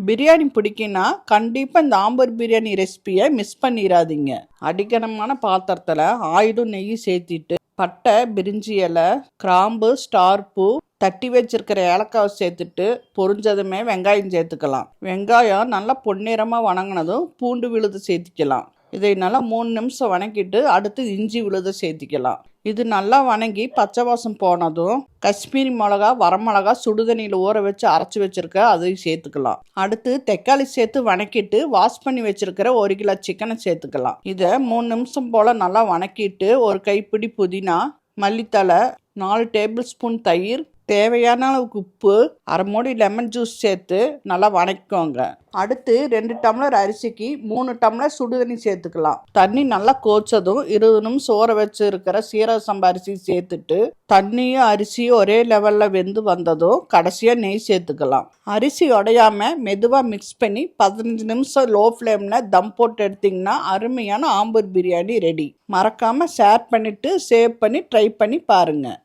பிரியாணி பிடிக்குன்னா கண்டிப்பாக இந்த ஆம்பூர் பிரியாணி ரெசிபியை மிஸ் பண்ணிடாதீங்க. அடிக்கனமான பாத்திரத்தில் ஆயிலும் நெய் சேர்த்திட்டு பட்டை, பிரிஞ்சி இலை, கிராம்பு, ஸ்டார் பூ, தட்டி வச்சிருக்கிற ஏலக்காவை சேர்த்துட்டு பொரிஞ்சதுமே வெங்காயம் சேர்த்துக்கலாம். வெங்காயம் நல்லா பொன்னிறமாக வணங்கினதும் பூண்டு விழுது சேர்த்திக்கலாம். இதை நல்லா 3 நிமிஷம் வணக்கிட்டு அடுத்து இஞ்சி விழுத சேர்த்திக்கலாம். இது நல்லா வணங்கி பச்சை வாசம் போனதும் காஷ்மீரி மிளகா, வரமிளகா சுடுதண்ணியில் ஊற வச்சு அரைச்சி வச்சிருக்க அதையும் சேர்த்துக்கலாம். அடுத்து தக்காளி சேர்த்து வணக்கிட்டு வாஷ் பண்ணி வச்சிருக்கிற 1 கிலோ சிக்கனை சேர்த்துக்கலாம். இதை 3 நிமிஷம் போல் நல்லா வணக்கிட்டு ஒரு கைப்பிடி புதினா, மல்லித்தலை, 4 டேபிள் ஸ்பூன் தயிர், தேவையான அளவுக்கு உப்பு, 1/2 மூடி லெமன் ஜூஸ் சேர்த்து நல்லா வணக்கிக்கோங்க. அடுத்து 2 டம்ளர் அரிசிக்கு 3 டம்ளர் சுடுதண்ணி சேர்த்துக்கலாம். தண்ணி நல்லா கோச்சதும் 20 நிமிஷம் ஊற வச்சிருக்கிற சீரக சம்பா அரிசி சேர்த்துட்டு தண்ணியும் அரிசியும் ஒரே லெவலில் வெந்து வந்ததும் கடைசியாக நெய் சேர்த்துக்கலாம். அரிசி உடையாம மெதுவாக மிக்ஸ் பண்ணி 15 நிமிஷம் லோ ஃப்ளேமில் தம் போட்டு எடுத்திங்கன்னா அருமையான ஆம்பூர் பிரியாணி ரெடி. மறக்காமல் ஷேர் பண்ணிவிட்டு சேவ் பண்ணி ட்ரை பண்ணி பாருங்கள்.